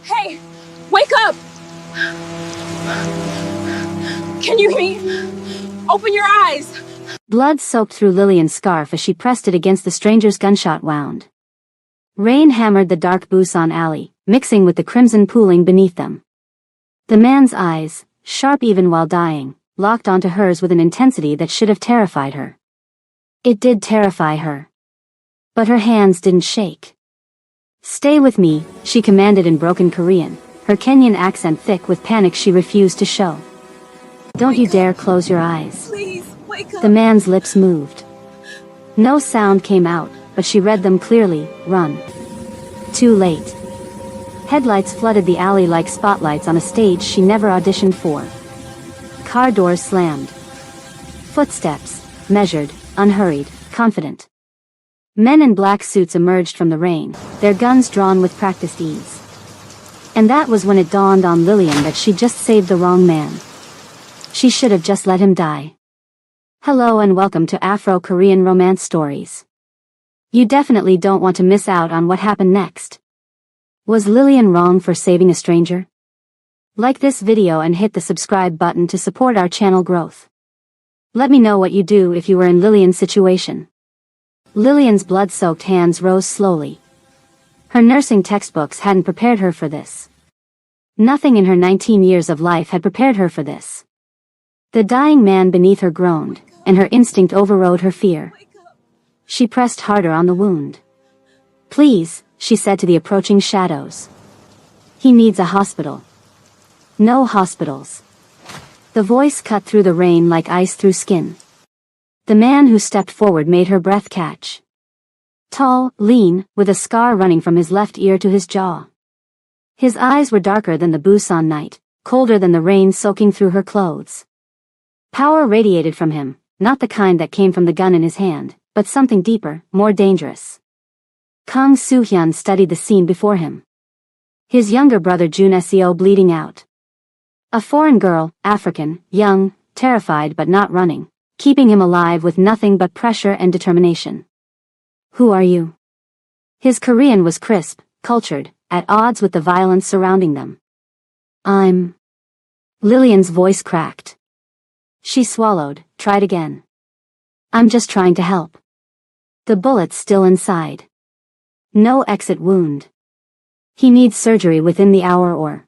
Hey, wake up! Can you hear me? Open your eyes! Blood soaked through Lillian's scarf as she pressed it against the stranger's gunshot wound. Rain hammered the dark Busan alley, mixing with the crimson pooling beneath them. The man's eyes, sharp even while dying, locked onto hers with an intensity that should have terrified her. It did terrify her. But her hands didn't shake. "Stay with me," she commanded in broken Korean, her Kenyan accent thick with panic she refused to show. "Don't you dare close your eyes." Please, wake up! The man's lips moved. No sound came out, but she read them clearly. "Run." Too late. Headlights flooded the alley like spotlights on a stage she never auditioned for. Car doors slammed. Footsteps, measured, unhurried, confident. Men in black suits emerged from the rain, their guns drawn with practiced ease. And that was when it dawned on Lillian that she'd just saved the wrong man. She should have just let him die. Hello and welcome to Afro-Korean Romance Stories. You definitely don't want to miss out on what happened next. Was Lillian wrong for saving a stranger? Like this video and hit the subscribe button to support our channel growth. Let me know what you'd do if you were in Lillian's situation. Lillian's blood-soaked hands rose slowly. Her nursing textbooks hadn't prepared her for this. Nothing in her 19 years of life had prepared her for this. The dying man beneath her groaned, and her instinct overrode her fear. She pressed harder on the wound. "Please," she said to the approaching shadows. "He needs a hospital." "No hospitals." The voice cut through the rain like ice through skin. The man who stepped forward made her breath catch. Tall, lean, with a scar running from his left ear to his jaw. His eyes were darker than the Busan night, colder than the rain soaking through her clothes. Power radiated from him, not the kind that came from the gun in his hand, but something deeper, more dangerous. Kang Soo-hyun studied the scene before him. His younger brother Jun Seo bleeding out. A foreign girl, African, young, terrified but not running, keeping him alive with nothing but pressure and determination. "Who are you?" His Korean was crisp, cultured, at odds with the violence surrounding them. "I'm..." Lillian's voice cracked. She swallowed, tried again. "I'm just trying to help." The bullet's still inside. No exit wound. "He needs surgery within the hour or..."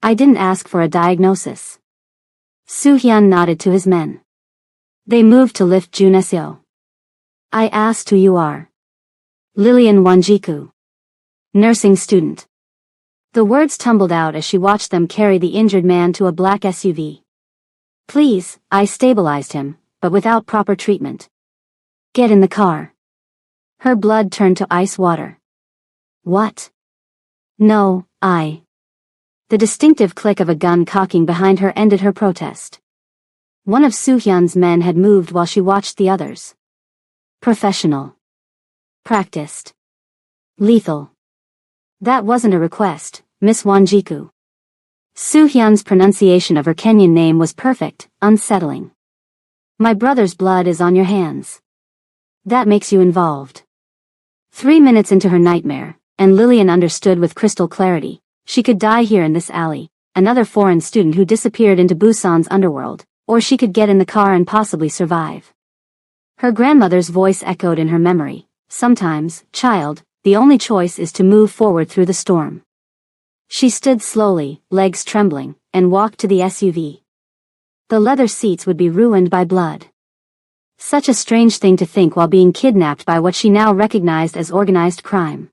"I didn't ask for a diagnosis." Soo-hyun nodded to his men. They moved to lift Jun Seo. "I asked who you are." "Lillian Wanjiku. Nursing student." The words tumbled out as she watched them carry the injured man to a black SUV. "Please," I stabilized him, but without proper treatment. "Get in the car." Her blood turned to ice water. "What?" "No, I..." The distinctive click of a gun cocking behind her ended her protest. One of Soo-hyun's men had moved while she watched the others. Professional. Practiced. Lethal. "That wasn't a request, Miss Wanjiku." Soo-hyun's pronunciation of her Kenyan name was perfect, unsettling. "My brother's blood is on your hands. That makes you involved." 3 minutes into her nightmare, and Lillian understood with crystal clarity, she could die here in this alley, another foreign student who disappeared into Busan's underworld, or she could get in the car and possibly survive. Her grandmother's voice echoed in her memory. "Sometimes, child, the only choice is to move forward through the storm." She stood slowly, legs trembling, and walked to the SUV. The leather seats would be ruined by blood. Such a strange thing to think while being kidnapped by what she now recognized as organized crime.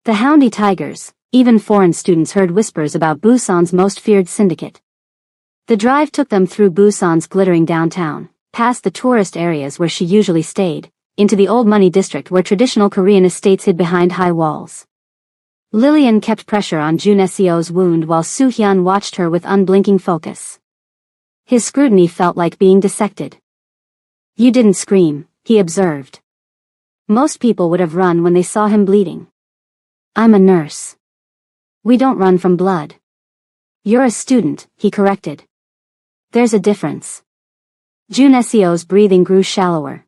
The Houndy Tigers, even foreign students heard whispers about Busan's most feared syndicate. The drive took them through Busan's glittering downtown, past the tourist areas where she usually stayed, into the old money district where traditional Korean estates hid behind high walls. Lillian kept pressure on Jun Seo's wound while Soo-hyun watched her with unblinking focus. His scrutiny felt like being dissected. "You didn't scream," he observed. Most people would have run when they saw him bleeding. "I'm a nurse. We don't run from blood." "You're a student," he corrected. "There's a difference." Jun Seo's breathing grew shallower.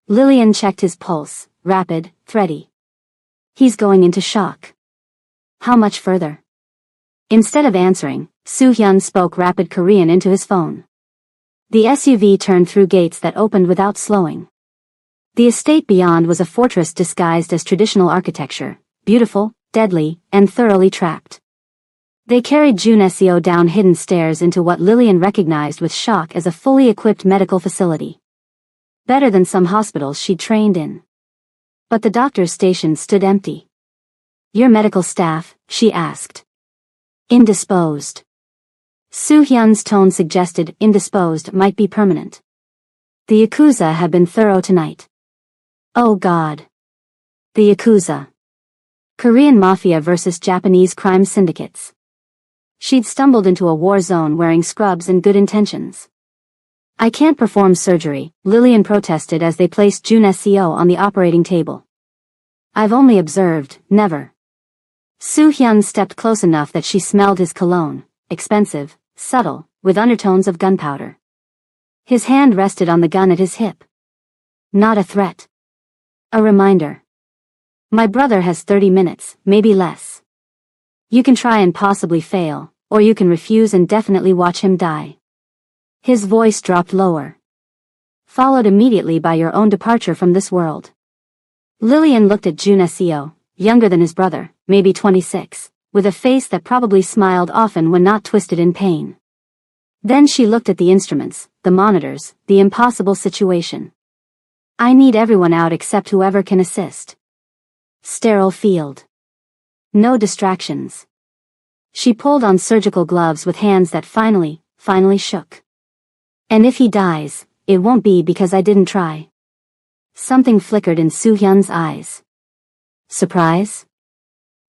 Lillian checked his pulse, rapid, thready. "He's going into shock." How much further? Instead of answering, Soo-hyun spoke rapid Korean into his phone. The SUV turned through gates that opened without slowing. The estate beyond was a fortress disguised as traditional architecture, beautiful, deadly, and thoroughly trapped. They carried Jun Seo down hidden stairs into what Lillian recognized with shock as a fully equipped medical facility. Better than some hospitals she'd trained in. But the doctor's station stood empty. Your medical staff, she asked. Indisposed. Soo-hyun's tone suggested indisposed might be permanent. The Yakuza had been thorough tonight. Oh God. The Yakuza. Korean Mafia versus Japanese crime syndicates. She'd stumbled into a war zone wearing scrubs and good intentions. I can't perform surgery, Lillian protested as they placed Jun Seo on the operating table. I've only observed, never. Soo-hyun stepped close enough that she smelled his cologne, expensive, subtle, with undertones of gunpowder. His hand rested on the gun at his hip. Not a threat. A reminder. My brother has 30 minutes, maybe less. You can try and possibly fail, or you can refuse and definitely watch him die. His voice dropped lower. Followed immediately by your own departure from this world. Lillian looked at Jun Seo, younger than his brother, maybe 26, with a face that probably smiled often when not twisted in pain. Then she looked at the instruments, the monitors, the impossible situation. I need everyone out except whoever can assist. Sterile field. No distractions. She pulled on surgical gloves with hands that finally shook. And if he dies, it won't be because I didn't try. Something flickered in Soo-hyun's eyes. Surprise?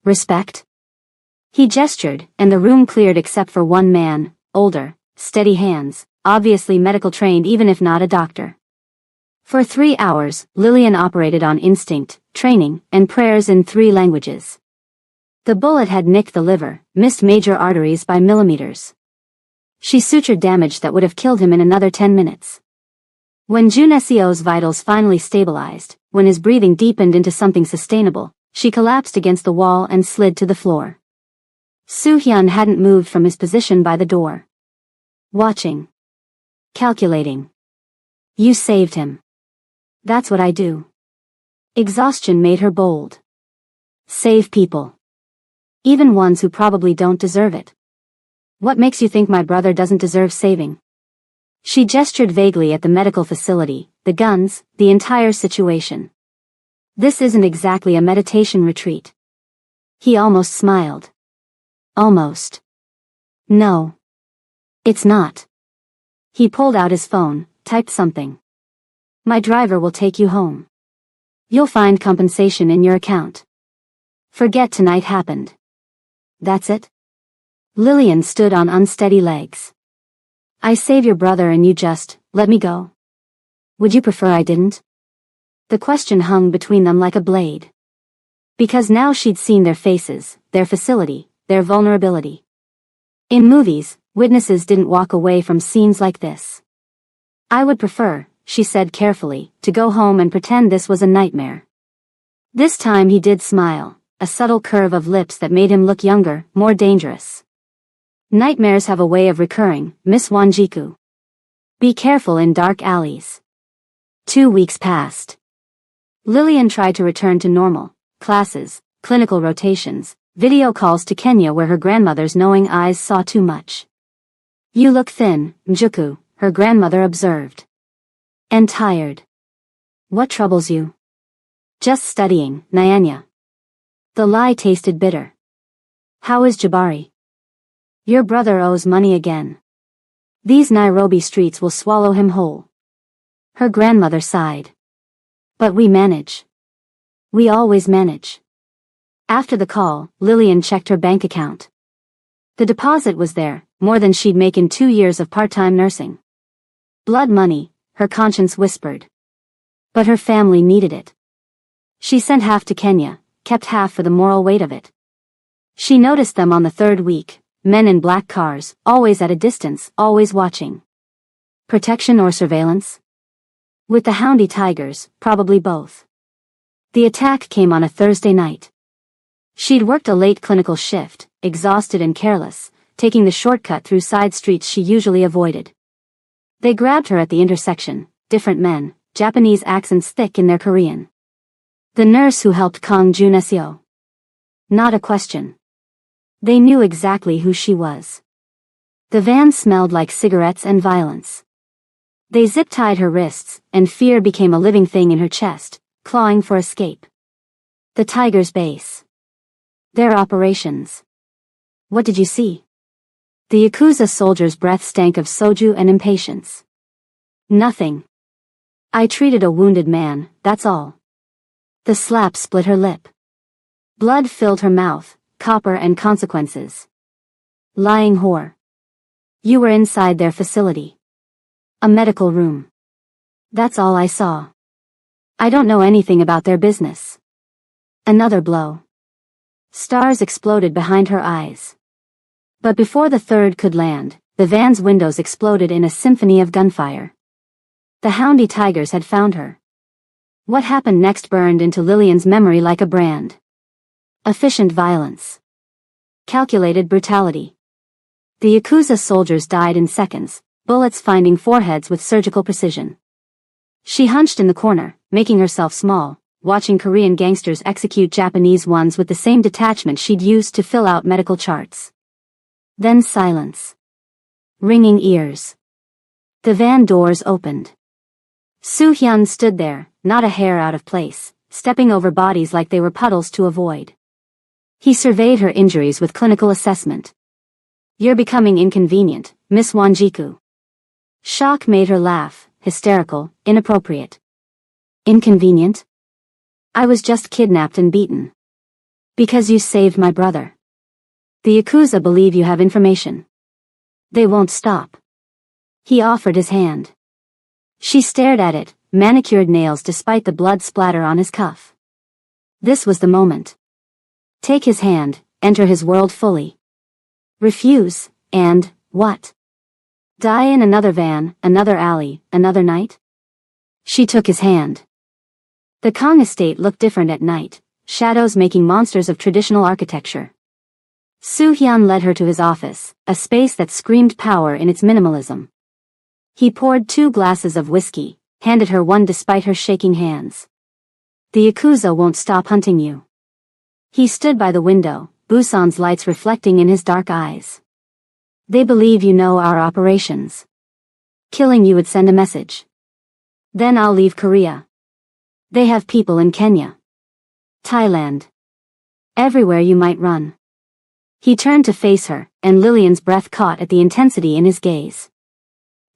Respect? He gestured, and the room cleared except for one man, older, steady hands, obviously medical trained even if not a doctor. For 3 hours, Lillian operated on instinct, training, and prayers in 3 languages. The bullet had nicked the liver, missed major arteries by millimeters. She sutured damage that would have killed him in another 10 minutes. When Jun Seo's vitals finally stabilized, when his breathing deepened into something sustainable, she collapsed against the wall and slid to the floor. Soo-hyun hadn't moved from his position by the door. Watching. Calculating. You saved him. That's what I do. Exhaustion made her bold. Save people. Even ones who probably don't deserve it. What makes you think my brother doesn't deserve saving? She gestured vaguely at the medical facility, the guns, the entire situation. This isn't exactly a meditation retreat. He almost smiled. Almost. No. It's not. He pulled out his phone, typed something. My driver will take you home. You'll find compensation in your account. Forget tonight happened. That's it? Lillian stood on unsteady legs. I save your brother and you just let me go. Would you prefer I didn't? The question hung between them like a blade. Because now she'd seen their faces, their facility, their vulnerability. In movies, witnesses didn't walk away from scenes like this. I would prefer, she said carefully, to go home and pretend this was a nightmare. This time he did smile, a subtle curve of lips that made him look younger, more dangerous. Nightmares have a way of recurring, Miss Wanjiku. Be careful in dark alleys. 2 weeks passed. Lillian tried to return to normal, classes, clinical rotations, video calls to Kenya where her grandmother's knowing eyes saw too much. You look thin, Mjuku, her grandmother observed. And tired. What troubles you? Just studying, Nyanya. The lie tasted bitter. How is Jabari? Your brother owes money again. These Nairobi streets will swallow him whole. Her grandmother sighed. But we manage. We always manage. After the call, Lillian checked her bank account. The deposit was there, more than she'd make in 2 years of part-time nursing. Blood money, her conscience whispered. But her family needed it. She sent half to Kenya, kept half for the moral weight of it. She noticed them on the 3rd week, men in black cars, always at a distance, always watching. Protection or surveillance? With the houndy tigers, probably both. The attack came on a Thursday night. She'd worked a late clinical shift, exhausted and careless, taking the shortcut through side streets she usually avoided. They grabbed her at the intersection, different men, Japanese accents thick in their Korean. The nurse who helped Kang Juneseo. Not a question. They knew exactly who she was. The van smelled like cigarettes and violence. They zip-tied her wrists, and fear became a living thing in her chest, clawing for escape. The Tiger's base. Their operations. What did you see? The Yakuza soldier's breath stank of soju and impatience. Nothing. I treated a wounded man, that's all. The slap split her lip. Blood filled her mouth, copper and consequences. Lying whore. You were inside their facility. A medical room. That's all I saw. I don't know anything about their business. Another blow. Stars exploded behind her eyes. But before the third could land, the van's windows exploded in a symphony of gunfire. The houndy tigers had found her. What happened next burned into Lillian's memory like a brand. Efficient violence. Calculated brutality. The Yakuza soldiers died in seconds, bullets finding foreheads with surgical precision. She hunched in the corner, making herself small, watching Korean gangsters execute Japanese ones with the same detachment she'd used to fill out medical charts. Then silence. Ringing ears. The van doors opened. Soo-hyun stood there, not a hair out of place, stepping over bodies like they were puddles to avoid. He surveyed her injuries with clinical assessment. You're becoming inconvenient, Miss Wanjiku. Shock made her laugh, hysterical, inappropriate. Inconvenient? I was just kidnapped and beaten. Because you saved my brother. The Yakuza believe you have information. They won't stop. He offered his hand. She stared at it, manicured nails despite the blood splatter on his cuff. This was the moment. Take his hand, enter his world fully. Refuse, and, what? Die in another van, another alley, another night? She took his hand. The Kang estate looked different at night, shadows making monsters of traditional architecture. Soo-hyun led her to his office, a space that screamed power in its minimalism. He poured 2 glasses of whiskey, handed her one despite her shaking hands. The Yakuza won't stop hunting you. He stood by the window, Busan's lights reflecting in his dark eyes. They believe you know our operations. Killing you would send a message. Then I'll leave Korea. They have people in Kenya. Thailand. Everywhere you might run. He turned to face her, and Lillian's breath caught at the intensity in his gaze.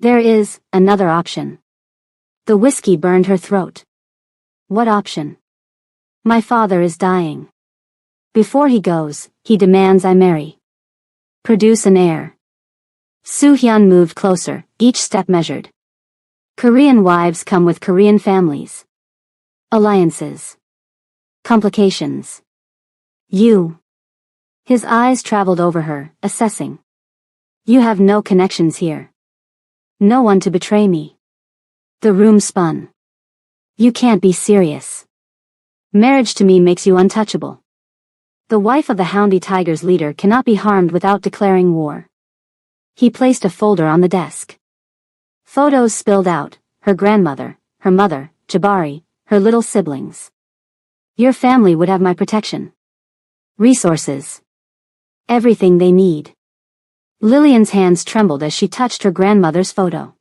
There is another option. The whiskey burned her throat. What option? My father is dying. Before he goes, he demands I marry. Produce an heir. Soo-hyun moved closer, each step measured. Korean wives come with Korean families. Alliances. Complications. You. His eyes traveled over her, assessing. You have no connections here. No one to betray me. The room spun. You can't be serious. Marriage to me makes you untouchable. The wife of the Houndy Tiger's leader cannot be harmed without declaring war. He placed a folder on the desk. Photos spilled out, her grandmother, her mother, Jabari, her little siblings. Your family would have my protection. Resources. Everything they need. Lillian's hands trembled as she touched her grandmother's photo.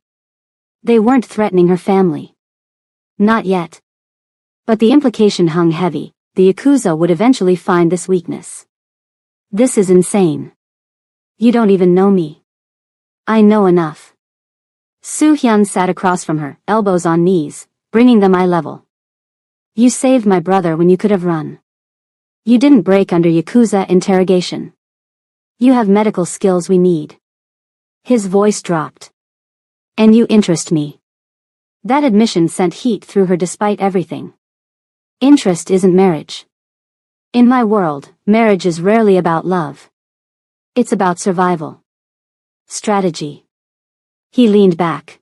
They weren't threatening her family. Not yet. But the implication hung heavy. The Yakuza would eventually find this weakness. This is insane. You don't even know me. I know enough. Soo-hyun sat across from her, elbows on knees, bringing them eye level. You saved my brother when you could have run. You didn't break under Yakuza interrogation. You have medical skills we need. His voice dropped. And you interest me. That admission sent heat through her despite everything. Interest isn't marriage. In my world, marriage is rarely about love. It's about survival. Strategy. He leaned back.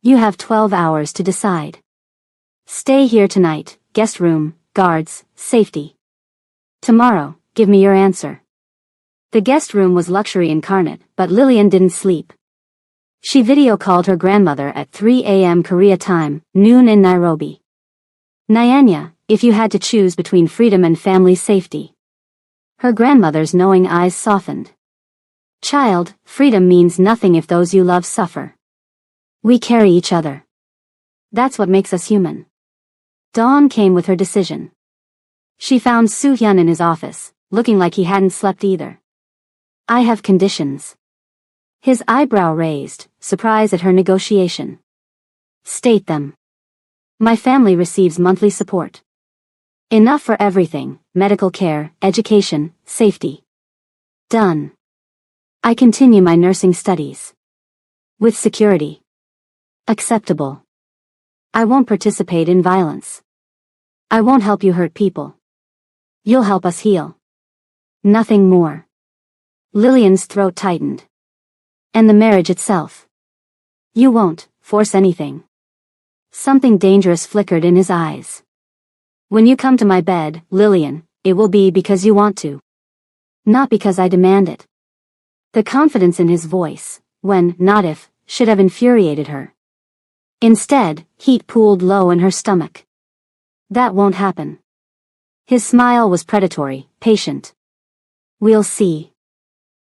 You have 12 hours to decide. Stay here tonight, guest room, guards, safety. Tomorrow, give me your answer. The guest room was luxury incarnate, but Lillian didn't sleep. She video called her grandmother at 3 a.m. Korea time, noon in Nairobi. Nyanya, if you had to choose between freedom and family safety. Her grandmother's knowing eyes softened. Child, freedom means nothing if those you love suffer. We carry each other. That's what makes us human. Dawn came with her decision. She found Soo-hyun in his office, looking like he hadn't slept either. I have conditions. His eyebrow raised, surprise at her negotiation. State them. My family receives monthly support. Enough for everything, medical care, education, safety. Done. I continue my nursing studies. With security. Acceptable. I won't participate in violence. I won't help you hurt people. You'll help us heal. Nothing more. Lillian's throat tightened. And the marriage itself. You won't force anything. Something dangerous flickered in his eyes. When you come to my bed, Lillian, it will be because you want to. Not because I demand it. The confidence in his voice, when, not if, should have infuriated her. Instead, heat pooled low in her stomach. That won't happen. His smile was predatory, patient. We'll see.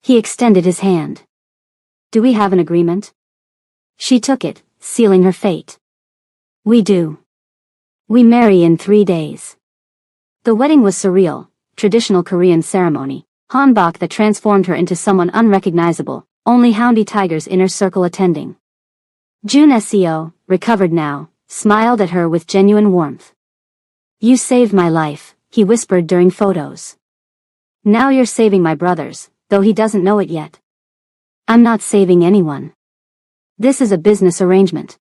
He extended his hand. Do we have an agreement? She took it, sealing her fate. We do. We marry in 3 days. The wedding was surreal, traditional Korean ceremony, hanbok that transformed her into someone unrecognizable, only Houndy Tiger's inner circle attending. Jun Seo, recovered now, smiled at her with genuine warmth. You saved my life, he whispered during photos. Now you're saving my brother's, though he doesn't know it yet. I'm not saving anyone. This is a business arrangement.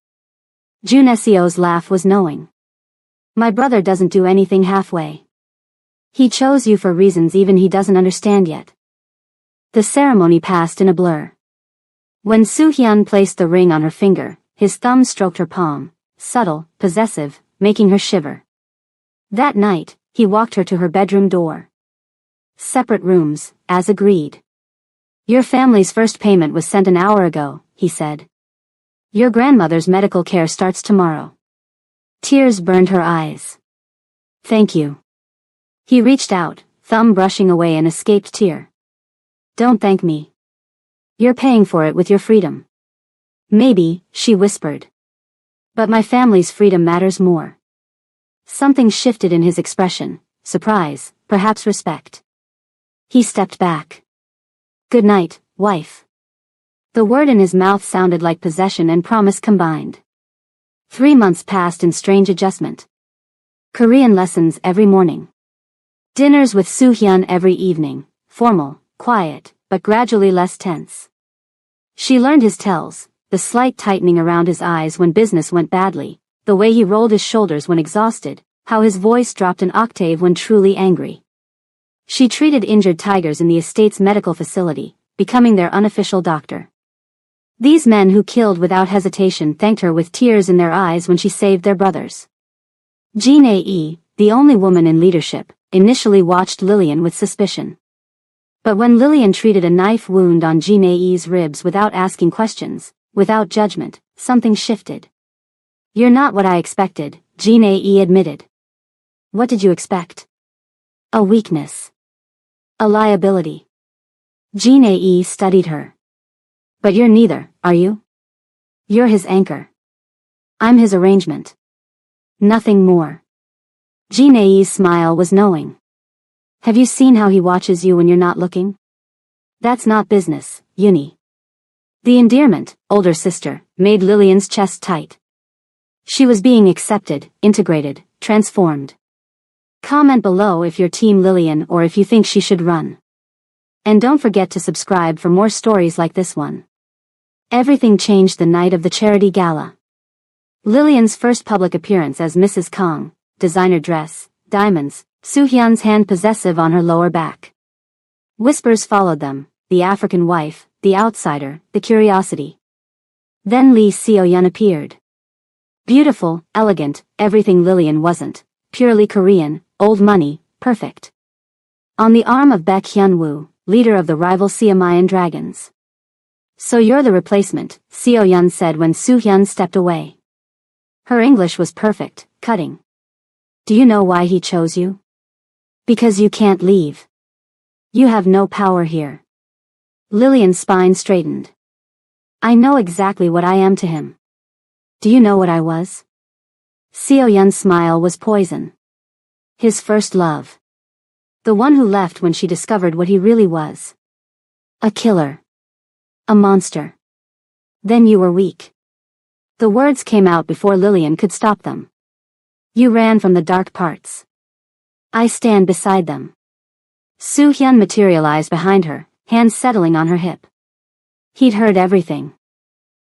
Jun Seo's laugh was knowing. My brother doesn't do anything halfway. He chose you for reasons even he doesn't understand yet. The ceremony passed in a blur. When Soo-hyun placed the ring on her finger, his thumb stroked her palm, subtle, possessive, making her shiver. That night, he walked her to her bedroom door. Separate rooms, as agreed. Your family's first payment was sent an hour ago, he said. Your grandmother's medical care starts tomorrow. Tears burned her eyes. Thank you. He reached out, thumb brushing away an escaped tear. Don't thank me. You're paying for it with your freedom. Maybe, she whispered. But my family's freedom matters more. Something shifted in his expression, surprise, perhaps respect. He stepped back. Good night, wife. The word in his mouth sounded like possession and promise combined. 3 months passed in strange adjustment. Korean lessons every morning. Dinners with Soo-hyun every evening, formal, quiet, but gradually less tense. She learned his tells, the slight tightening around his eyes when business went badly, the way he rolled his shoulders when exhausted, how his voice dropped an octave when truly angry. She treated injured tigers in the estate's medical facility, becoming their unofficial doctor. These men who killed without hesitation thanked her with tears in their eyes when she saved their brothers. Jin Ae, the only woman in leadership, initially watched Lillian with suspicion. But when Lillian treated a knife wound on Jin Ae's ribs without asking questions, without judgment, something shifted. You're not what I expected, Jin Ae admitted. What did you expect? A weakness. A liability. Jin Ae studied her. But you're neither, are you? You're his anchor. I'm his arrangement. Nothing more. Jin Ae's smile was knowing. Have you seen how he watches you when you're not looking? That's not business, Uni. The endearment, older sister, made Lillian's chest tight. She was being accepted, integrated, transformed. Comment below if you're Team Lillian or if you think she should run. And don't forget to subscribe for more stories like this one. Everything changed the night of the charity gala. Lillian's first public appearance as Mrs. Kong, designer dress, diamonds, Soo-hyun's hand possessive on her lower back. Whispers followed them, the African wife, the outsider, the curiosity. Then Lee Seo-yeon appeared. Beautiful, elegant, everything Lillian wasn't, purely Korean, old money, perfect. On the arm of Baek Hyun-woo, leader of the rival Siamayan Dragons. So you're the replacement, Seo-yun said when Soo-hyun stepped away. Her English was perfect, cutting. Do you know why he chose you? Because you can't leave. You have no power here. Lillian's spine straightened. I know exactly what I am to him. Do you know what I was? Seo-yun's smile was poison. His first love. The one who left when she discovered what he really was. A killer. A monster. Then you were weak. The words came out before Lillian could stop them. You ran from the dark parts. I stand beside them. Soo-hyun materialized behind her, hands settling on her hip. He'd heard everything.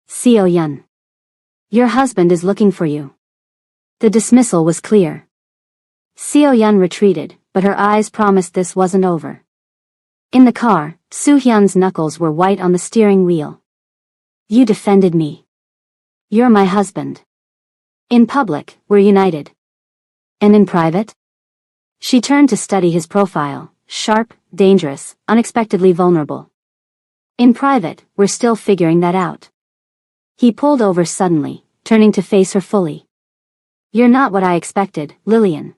Seo-yun. Your husband is looking for you. The dismissal was clear. Seo-yun retreated, but her eyes promised this wasn't over. In the car, Soo-hyun's knuckles were white on the steering wheel. You defended me. You're my husband. In public, we're united. And in private? She turned to study his profile, sharp, dangerous, unexpectedly vulnerable. In private, we're still figuring that out. He pulled over suddenly, turning to face her fully. You're not what I expected, Lillian.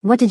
What did you